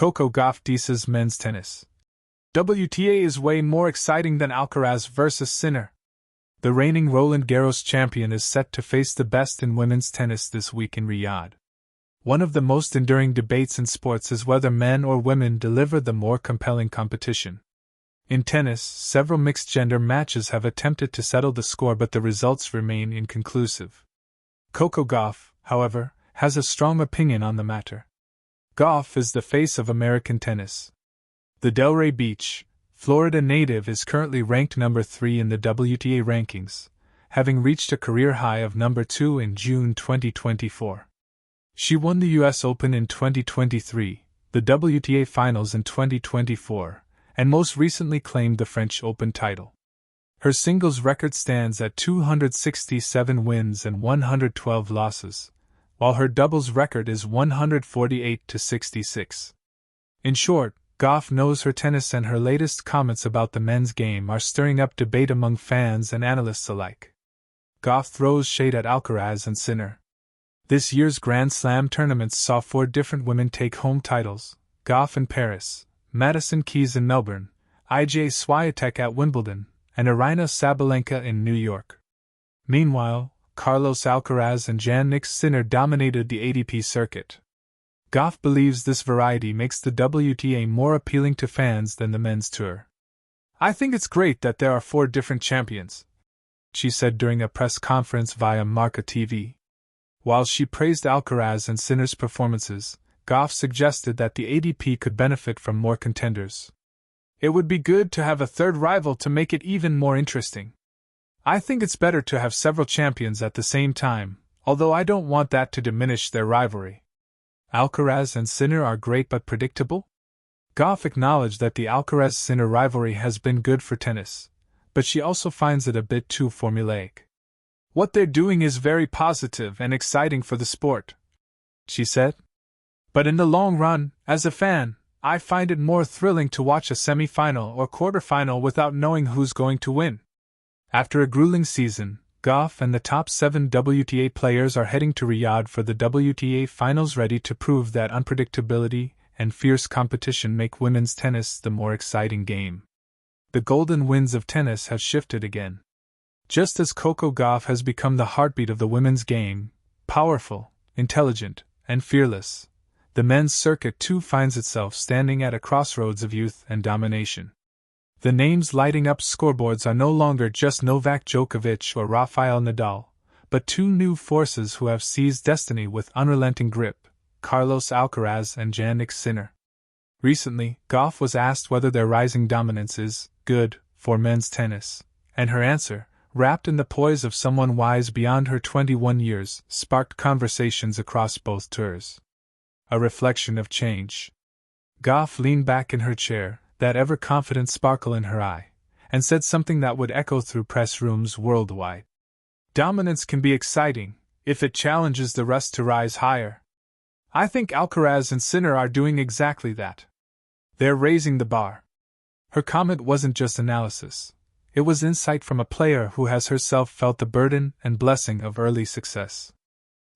Coco Gauff dices men's tennis. WTA is way more exciting than Alcaraz versus Sinner. The reigning Roland Garros champion is set to face the best in women's tennis this week in Riyadh. One of the most enduring debates in sports is whether men or women deliver the more compelling competition. In tennis, several mixed-gender matches have attempted to settle the score, but the results remain inconclusive. Coco Gauff, however, has a strong opinion on the matter. Gauff is the face of American tennis. The Delray Beach, Florida native is currently ranked number 3 in the WTA rankings, having reached a career high of number 2 in June 2024. She won the US Open in 2023, the WTA Finals in 2024, and most recently claimed the French Open title. Her singles record stands at 267 wins and 112 losses, while her doubles record is 148-66. In short, Gauff knows her tennis, and her latest comments about the men's game are stirring up debate among fans and analysts alike. Gauff throws shade at Alcaraz and Sinner. This year's Grand Slam tournaments saw 4 different women take home titles: Gauff in Paris, Madison Keys in Melbourne, IJ Swiatek at Wimbledon, and Aryna Sabalenka in New York. Meanwhile, Carlos Alcaraz and Jannik Sinner dominated the ATP circuit. Gauff believes this variety makes the WTA more appealing to fans than the men's tour. "I think it's great that there are 4 different champions," she said during a press conference via Marca TV. While she praised Alcaraz and Sinner's performances, Gauff suggested that the ATP could benefit from more contenders. "It would be good to have a third rival to make it even more interesting. I think it's better to have several champions at the same time, although I don't want that to diminish their rivalry." Alcaraz and Sinner are great but predictable? Gauff acknowledged that the Alcaraz-Sinner rivalry has been good for tennis, but she also finds it a bit too formulaic. "What they're doing is very positive and exciting for the sport," she said. "But in the long run, as a fan, I find it more thrilling to watch a semi-final or quarter-final without knowing who's going to win." After a grueling season, Gauff and the top 7 WTA players are heading to Riyadh for the WTA Finals, ready to prove that unpredictability and fierce competition make women's tennis the more exciting game. The golden winds of tennis have shifted again. Just as Coco Gauff has become the heartbeat of the women's game, powerful, intelligent, and fearless, the men's circuit too finds itself standing at a crossroads of youth and domination. The names lighting up scoreboards are no longer just Novak Djokovic or Rafael Nadal, but 2 new forces who have seized destiny with unrelenting grip: Carlos Alcaraz and Jannik Sinner. Recently, Gauff was asked whether their rising dominance is good for men's tennis, and her answer, wrapped in the poise of someone wise beyond her 21 years, sparked conversations across both tours. A reflection of change. Gauff leaned back in her chair, that ever-confident sparkle in her eye, and said something that would echo through press rooms worldwide. "Dominance can be exciting, if it challenges the rest to rise higher. I think Alcaraz and Sinner are doing exactly that. They're raising the bar." Her comment wasn't just analysis. It was insight from a player who has herself felt the burden and blessing of early success.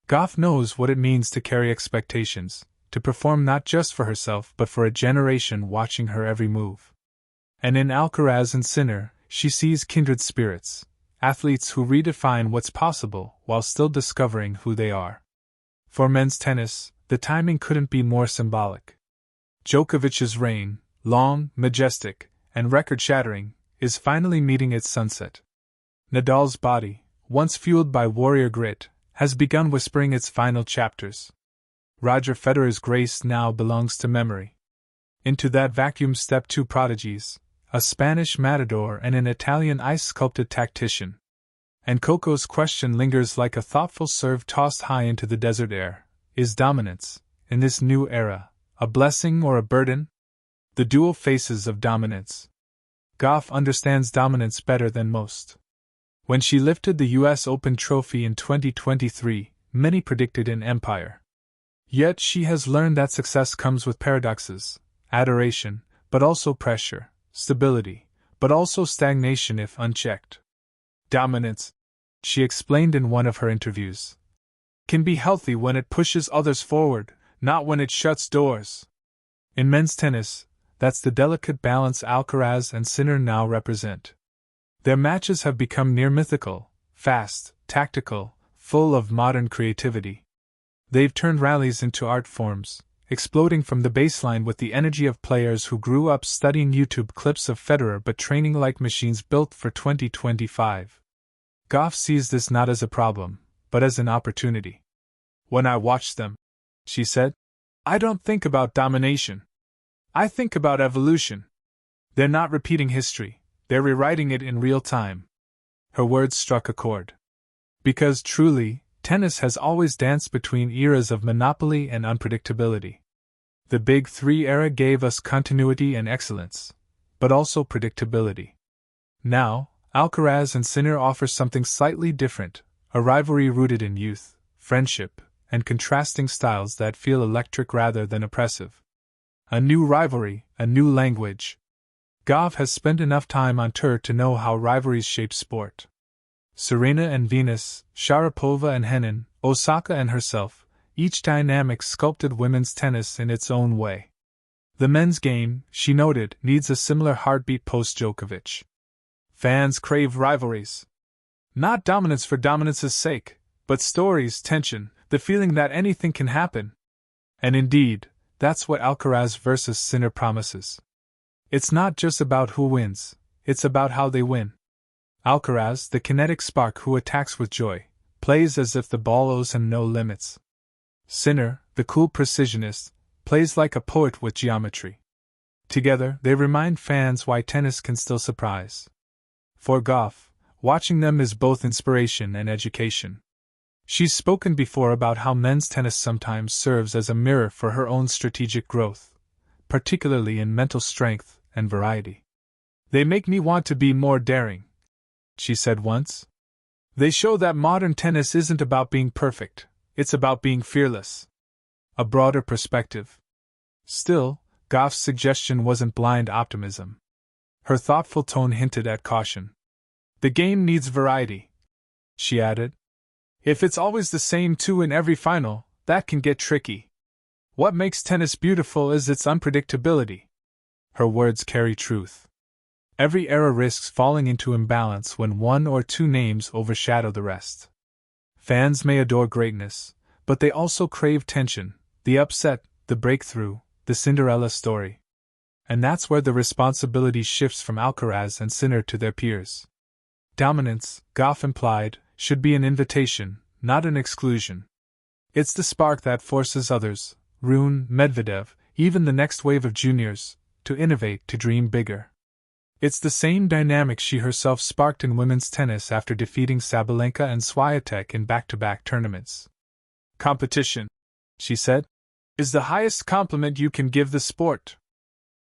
Gauff knows what it means to carry expectations, to perform not just for herself but for a generation watching her every move. And in Alcaraz and Sinner, she sees kindred spirits, athletes who redefine what's possible while still discovering who they are. For men's tennis, the timing couldn't be more symbolic. Djokovic's reign, long, majestic, and record-shattering, is finally meeting its sunset. Nadal's body, once fueled by warrior grit, has begun whispering its final chapters. Roger Federer's grace now belongs to memory. Into that vacuum step 2 prodigies, a Spanish matador and an Italian ice-sculpted tactician. And Coco's question lingers like a thoughtful serve tossed high into the desert air: is dominance, in this new era, a blessing or a burden? The dual faces of dominance. Gauff understands dominance better than most. When she lifted the US Open trophy in 2023, many predicted an empire. Yet she has learned that success comes with paradoxes: adoration, but also pressure; stability, but also stagnation if unchecked. Dominance, she explained in one of her interviews, can be healthy when it pushes others forward, not when it shuts doors. In men's tennis, that's the delicate balance Alcaraz and Sinner now represent. Their matches have become near mythical, fast, tactical, full of modern creativity. They've turned rallies into art forms, exploding from the baseline with the energy of players who grew up studying YouTube clips of Federer but training like machines built for 2025. Gauff sees this not as a problem, but as an opportunity. When I watch them, she said, I don't think about domination. I think about evolution. They're not repeating history, they're rewriting it in real time. Her words struck a chord. Because truly, tennis has always danced between eras of monopoly and unpredictability. The Big Three era gave us continuity and excellence, but also predictability. Now, Alcaraz and Sinner offer something slightly different, a rivalry rooted in youth, friendship, and contrasting styles that feel electric rather than oppressive. A new rivalry, a new language. Gauff has spent enough time on tour to know how rivalries shape sport. Serena and Venus, Sharapova and Henin, Osaka and herself, each dynamic sculpted women's tennis in its own way. The men's game, she noted, needs a similar heartbeat post-Djokovic. Fans crave rivalries. Not dominance for dominance's sake, but stories, tension, the feeling that anything can happen. And indeed, that's what Alcaraz versus Sinner promises. It's not just about who wins, it's about how they win. Alcaraz, the kinetic spark who attacks with joy, plays as if the ball owes him no limits. Sinner, the cool precisionist, plays like a poet with geometry. Together, they remind fans why tennis can still surprise. For Gauff, watching them is both inspiration and education. She's spoken before about how men's tennis sometimes serves as a mirror for her own strategic growth, particularly in mental strength and variety. They make me want to be more daring, she said once. They show that modern tennis isn't about being perfect, it's about being fearless. A broader perspective. Still, Gauff's suggestion wasn't blind optimism. Her thoughtful tone hinted at caution. The game needs variety, she added. If it's always the same two in every final, that can get tricky. What makes tennis beautiful is its unpredictability. Her words carry truth. Every era risks falling into imbalance when one or two names overshadow the rest. Fans may adore greatness, but they also crave tension, the upset, the breakthrough, the Cinderella story. And that's where the responsibility shifts from Alcaraz and Sinner to their peers. Dominance, Gauff implied, should be an invitation, not an exclusion. It's the spark that forces others, Rune, Medvedev, even the next wave of juniors, to innovate, to dream bigger. It's the same dynamic she herself sparked in women's tennis after defeating Sabalenka and Swiatek in back-to-back tournaments. Competition, she said, is the highest compliment you can give the sport.